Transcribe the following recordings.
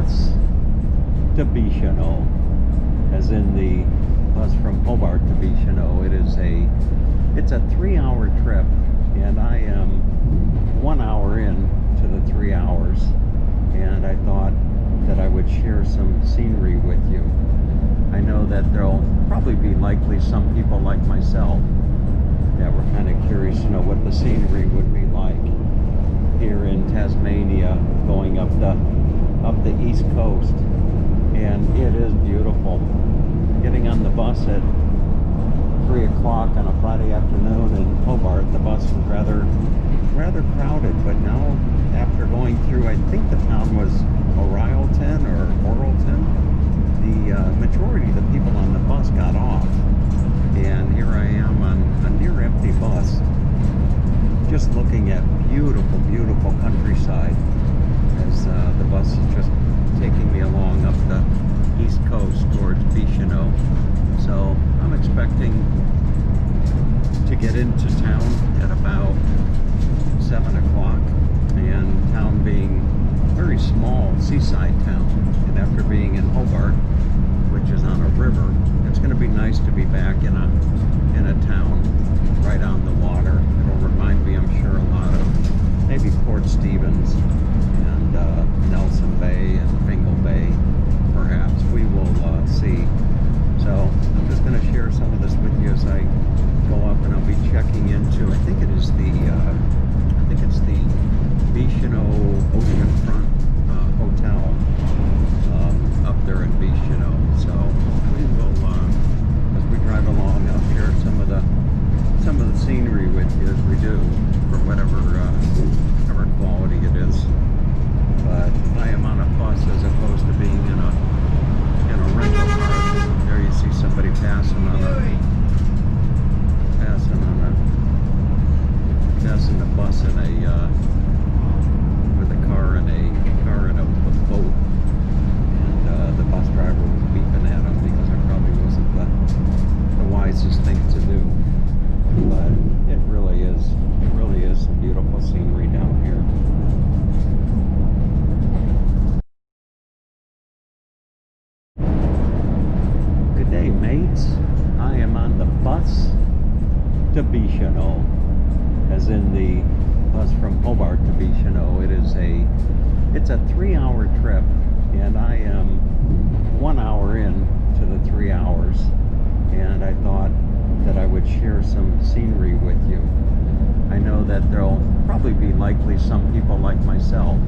bus to Bicheno, as in the bus from Hobart to Bicheno. It's a 3-hour trip, and I am 1 hour in to the 3 hours, and I thought that I would share some scenery with you. I know that there'll probably be likely some people like myself that were kind of curious to know what the scenery would be like here in Tasmania, going up the east coast, and it is beautiful. Getting on the bus at 3 o'clock on a Friday afternoon in Hobart, the bus was rather crowded, but now after going through, I think the town was Orielton or Oralton, the majority of the people on the bus got off, and here I am on a near empty bus, just looking at beautiful, beautiful countryside as the bus is just taking me along up the east coast towards Bicheno. So I'm expecting to get into town at about 7 o'clock, and town being very small seaside town, and after being in Hobart, which is on a river, it's going to be nice to be back in a town right on the water. It'll remind me, I'm sure, a lot of maybe Port Stevens and Nelson Bay and Fingal Bay, perhaps. We will see. So I'm just going to share some of this with you as I go up, and I'll be checking into, I think it's the Bicheno Oceanfront Hotel up there in Bicheno. So we will, as we drive along, I'll share some of the scenery with you as we do, for whatever quality it is. But I am on a bus as opposed to being in a rental car. There you see somebody passing the bus in with a car and a boat, and the bus driver was beeping at him because it probably wasn't the wisest thing to do. But it really is some beautiful scenery down here. Good day, mates. I am on the bus to Bicheno, as in the bus from Hobart to Bicheno. It's a 3-hour trip, and I am 1 hour in to the 3 hours, and I thought that I would share some scenery with you. I know that there'll probably be likely some people like myself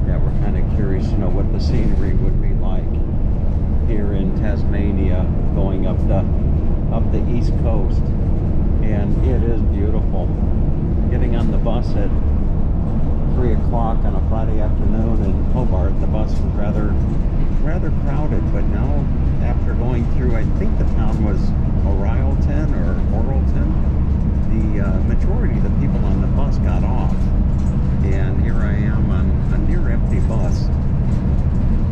that were kind of curious to know what the scenery would be like here in Tasmania, going up the east coast, and it is beautiful. Getting on the bus at 3 o'clock on a Friday afternoon in Hobart, the bus was rather crowded, but now after going through, I think the town was Orielton or Oralton, the majority of the people on the bus got off, and here I am on a near empty bus,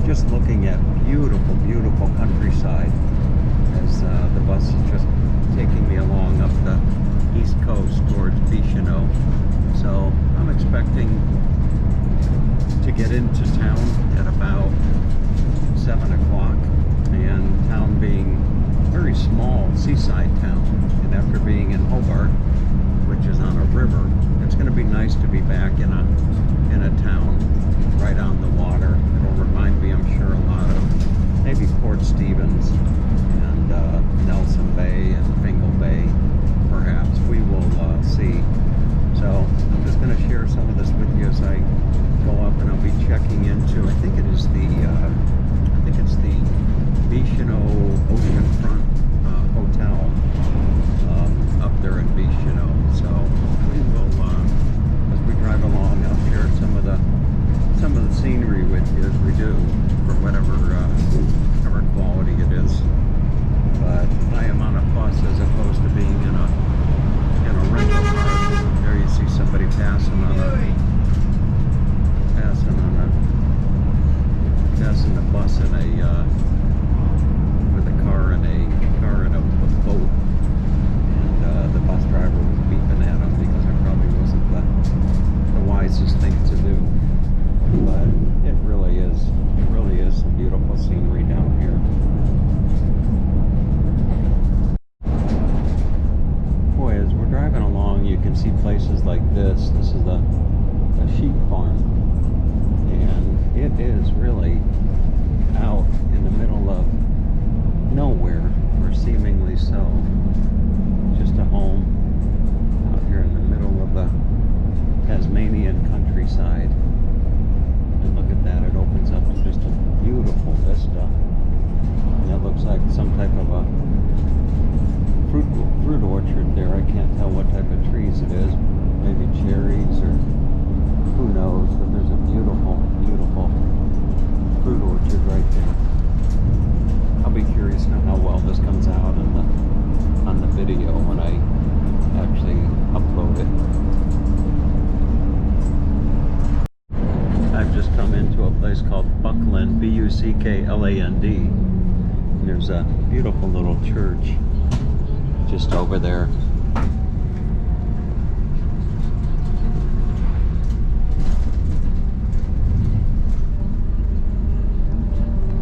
just looking at beautiful, beautiful countryside as the bus is just taking me along up the east coast towards Bicheno. So I'm expecting to get into town at about 7 o'clock, and town being very small seaside town, and after being in Hobart, which is on a river, it's going to be nice to be back in a town right on the water. It'll remind me, I'm sure, a lot of maybe Port Stevens and Nelson Bay and Fingal Bay, perhaps. We will see. So I'm just going to share some of this with you as I go up, and I'll be checking into, I think it's the Bicheno Oceanfront Hotel up there in Bicheno. So we will, as we drive along, I'll share some of the scenery with you as we do, for whatever quality it is. But I am on a bus as opposed to being in a rental car. There you see somebody passing the bus in with a car and a boat, and the bus driver was beeping at him because it probably wasn't the wisest thing to do. But it really place called Buckland, Buckland. And there's a beautiful little church just over there.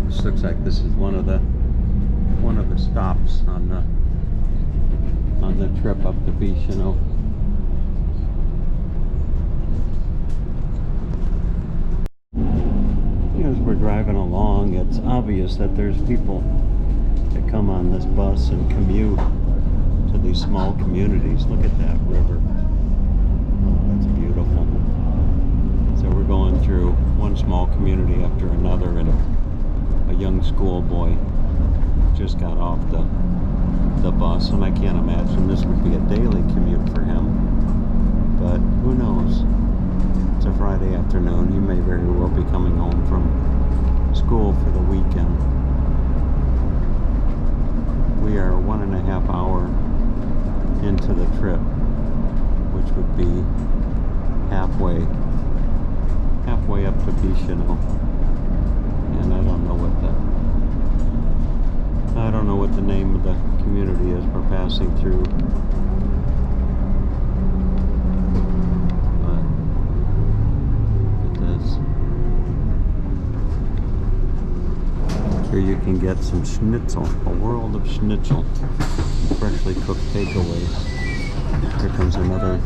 This looks like this is one of the stops on the trip up to Bicheno. As we're driving along, it's obvious that there's people that come on this bus and commute to these small communities. Look at that river. Oh, that's beautiful. So we're going through one small community after another, and a young schoolboy just got off the bus, and I can't imagine this would be a daily commute for him, but who knows? It's a Friday afternoon. He may very well be coming home from school for the weekend. We are 1.5 hours into the trip, which would be halfway up to Bicheno, and I don't know what the name of the community is we're passing through. Here you can get some schnitzel, a world of schnitzel, freshly cooked takeaways. Here comes another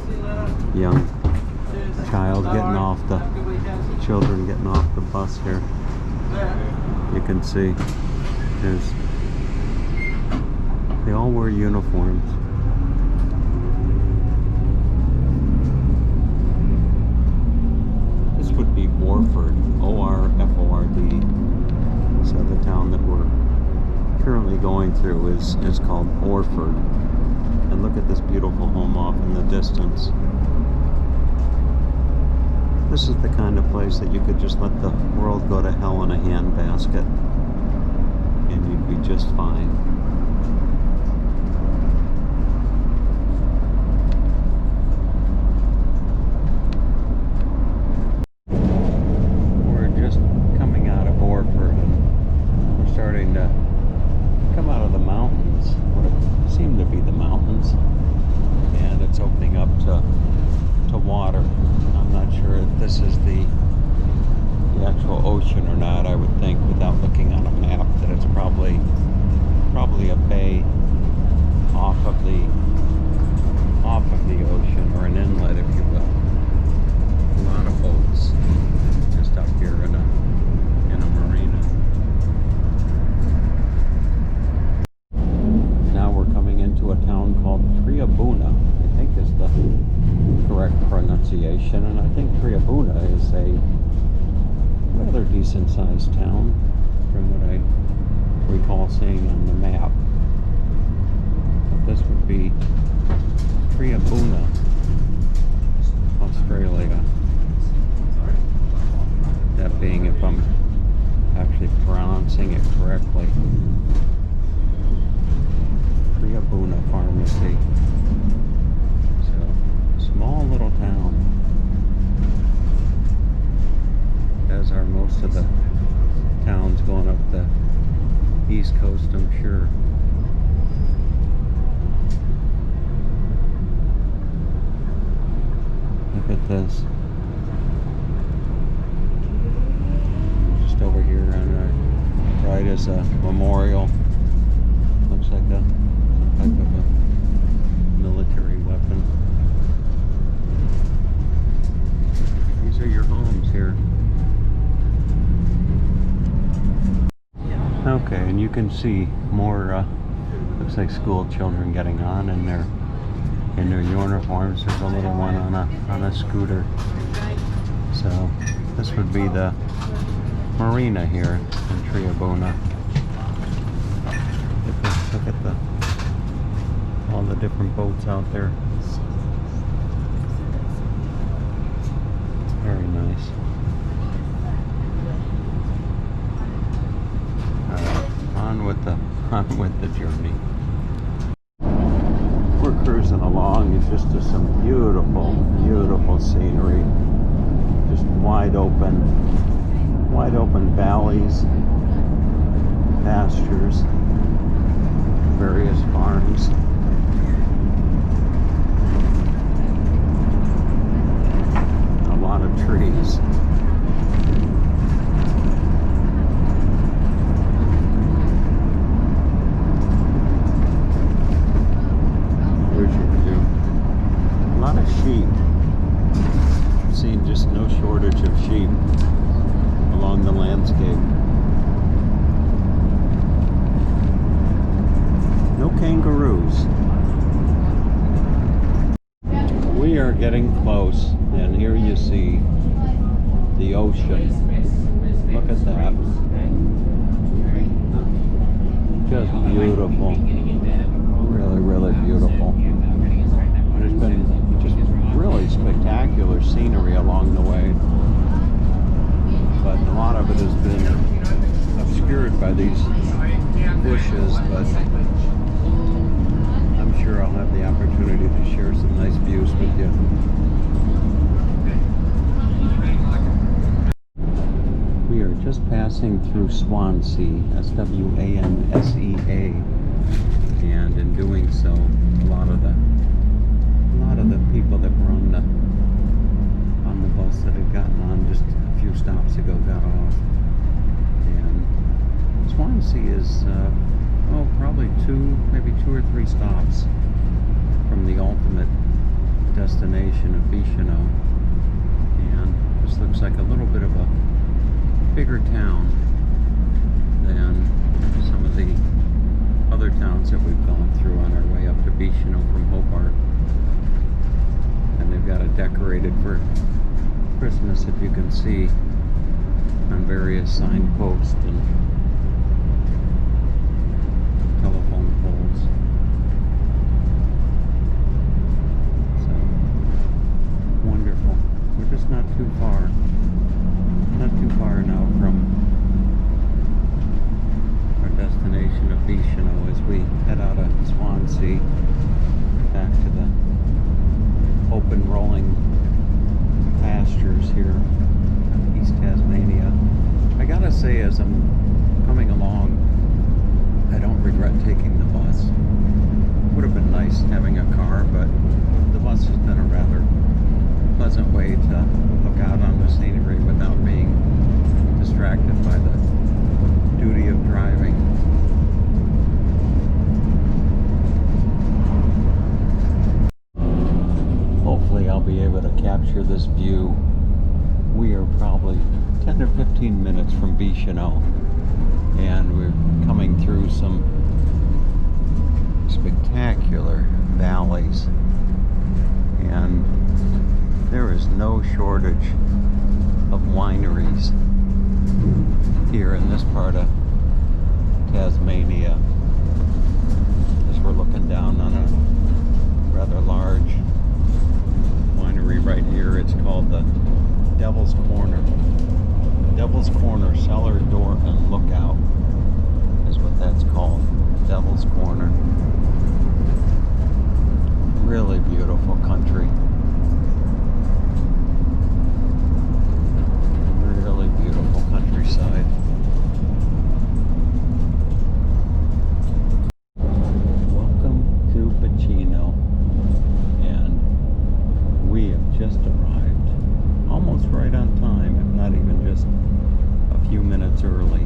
young children getting off the bus here. You can see they all wear uniforms. This would be Orford, O-R-F-O-R-D. So the town that we're currently going through is called Orford. And look at this beautiful home off in the distance. This is the kind of place that you could just let the world go to hell in a handbasket and you'd be just fine. We're just coming out of Orford. Starting to come out of the mountains, what seem to be the mountains, and it's opening up to water. I'm not sure if this is the actual ocean or not. I would think, without looking on a map, that it's probably a bay off of the ocean, or an inlet, if you will. A lot of boats just up here in a marina. To a town called Triabuna, I think is the correct pronunciation, and I think Triabuna is a rather decent sized town from what I recall seeing on the map. But this would be Triabuna, Australia. That being, if I'm actually pronouncing it correctly, Triabuna Pharmacy. So, small little town, as are most of the towns going up the east coast, I'm sure. Look at this. Just over here on our right is a memorial. Looks like a type of a military weapon. These are your homes here. Okay, and you can see more, looks like school children getting on in their uniforms. There's a little one on a scooter. So this would be the marina here in Triabuna. Look at all the different boats out there. Very nice. On with the journey. We're cruising along. It's just some beautiful, beautiful scenery. Just wide open. wide open valleys, pastures, various farms. A lot of trees. Here's your view. A lot of sheep. I've seen just no shortage of sheep along the landscape. No kangaroos. We are getting close, and here you see the ocean. Look at that. Just beautiful. Really, really beautiful. There's been just really spectacular scenery along the way, but a lot of it has been obscured by these bushes, but I'm sure I'll have the opportunity to share some nice views with you. We are just passing through Swansea, S-W-A-N-S-E-A, and in doing so, a lot of the people that were on the bus that had gotten on just a few stops ago got off. And Swansea is probably maybe two or three stops from the ultimate destination of Bicheno. And this looks like a little bit of a bigger town than some of the other towns that we've gone through on our way up to Bicheno from Hobart. And they've got it decorated for Christmas, if you can see, on various signposts and telephone poles. So, wonderful. We're just not too far now from our destination of Bicheno as we head out of Swansea back to the open rolling pastures here in East Tasmania. I gotta say, as I'm coming along, I don't regret taking the bus. Would have been nice having a car, but the bus has been a rather pleasant way to look out on the scenery without being distracted by the duty of driving. Hopefully I'll be able to capture this view. We are probably 10 to 15 minutes from Bicheno, and we're coming through some spectacular valleys, and there is no shortage of wineries here in this part of Tasmania. As we're looking down on a rather large winery right here, it's called the Devil's Corner. Devil's Corner Cellar Door and Lookout is what that's called. Devil's Corner. Really beautiful country. Really beautiful countryside. Welcome to Bicheno, and we have just arrived, almost right on time, if not even just a few minutes early,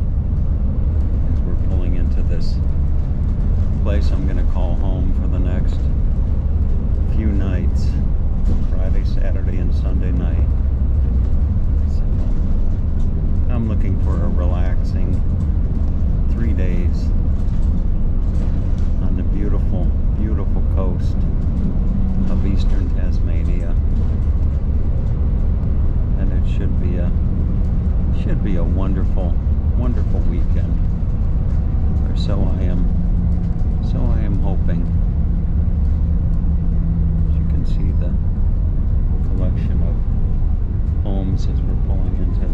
as we're pulling into this place I'm going to call home for the next few nights, Friday, Saturday, and Sunday night. So I'm looking for a relaxing 3 days on the beautiful, beautiful coast of eastern Tasmania, and it should be a wonderful, wonderful weekend, or so I am hoping. As you can see, the collection of homes as we're pulling into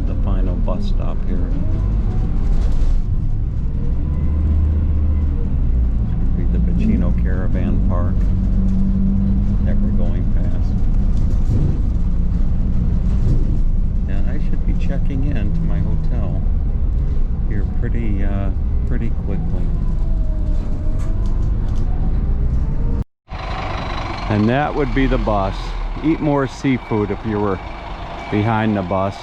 the final bus stop here. This would be the Bicheno Caravan Park that we're going past. And I should be checking in to my pretty quickly. And that would be the bus. Eat more seafood if you were behind the bus.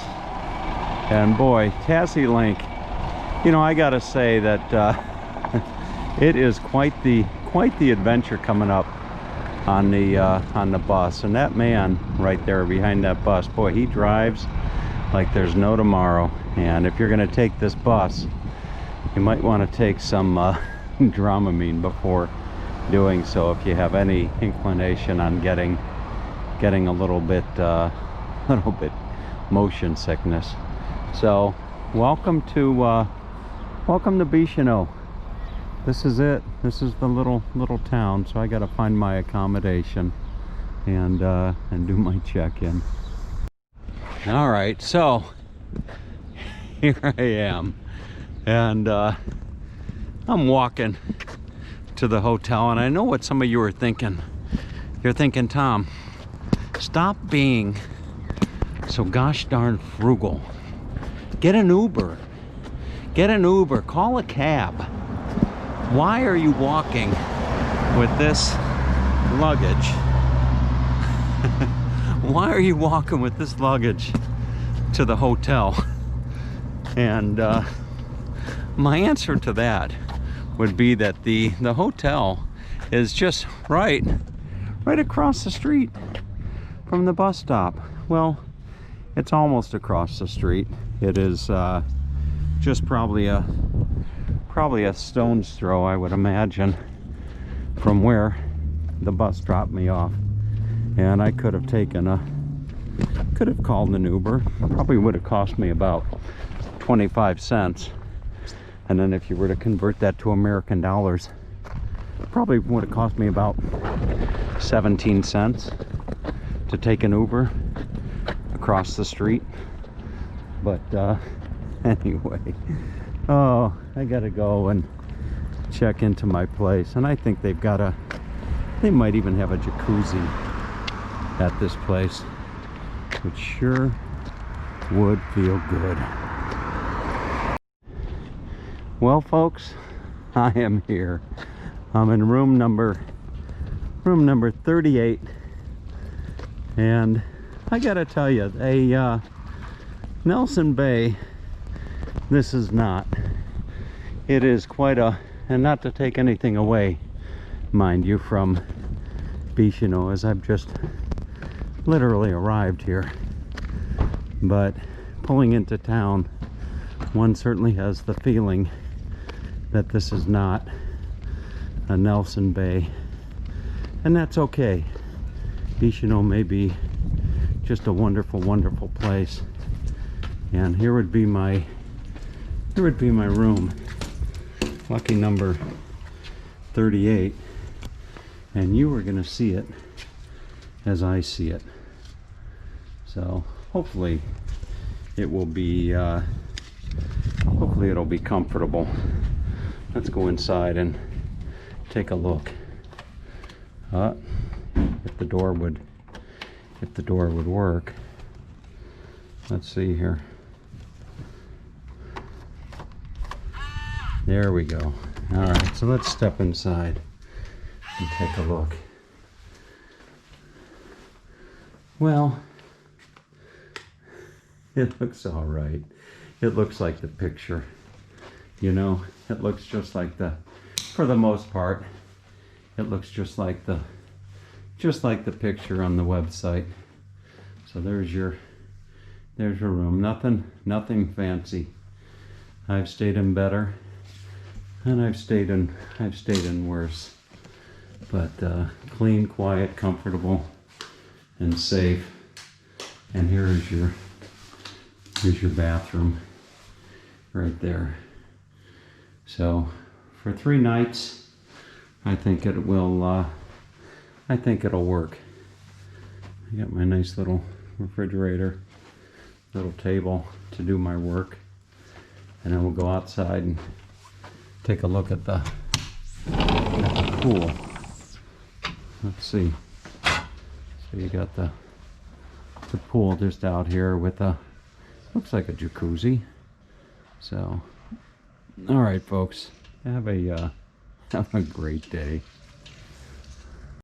And boy, Tassie Link, you know, I gotta say that it is quite the adventure coming up on the bus. And that man right there behind that bus, boy, he drives like there's no tomorrow. And if you're gonna take this bus, you might want to take some Dramamine before doing so, if you have any inclination on getting a little bit motion sickness. So welcome to Bicheno. This is it. This is the little town. So I got to find my accommodation and do my check-in. All right, so here I am, and I'm walking to the hotel, and I know what some of you are thinking. You're thinking, Tom, stop being so gosh darn frugal. Get an Uber. Get an Uber. Call a cab. Why are you walking with this luggage? Why are you walking with this luggage to the hotel? And my answer to that would be that the hotel is just right across the street from the bus stop. Well, it's almost across the street. It is just probably a stone's throw, I would imagine, from where the bus dropped me off. And I could have called an Uber. Probably would have cost me about 25 cents. And then if you were to convert that to American dollars, probably would have cost me about 17 cents to take an Uber across the street. But anyway, oh, I gotta go and check into my place. And I think they might even have a jacuzzi at this place, which sure would feel good. Well, folks, I am here. I'm in room number 38, and I gotta tell you, Nelson Bay, this is not. It is quite and not to take anything away, mind you, from Bicheno, as I've just literally arrived here, but pulling into town, one certainly has the feeling that this is not a Nelson Bay, and that's okay. Bicheno may be just a wonderful place, and here would be my room, lucky number 38, and you are going to see it as I see it. So hopefully it will be hopefully it'll be comfortable. Let's go inside and take a look. If the door would work. Let's see here. There we go. All right, so let's step inside and take a look. Well, it looks all right. It looks like the picture, you know. It looks just like for the most part, it looks just like the picture on the website. So there's your room. Nothing fancy. I've stayed in better, and I've stayed in worse. But clean, quiet, comfortable, and safe. And here's your bathroom right there. So for 3 nights, I think it'll work. I got my nice little refrigerator, little table to do my work, and then we'll go outside and take a look at the pool. Let's see. So you got the pool just out here with looks like a jacuzzi. So All right, folks. Have a have a great day.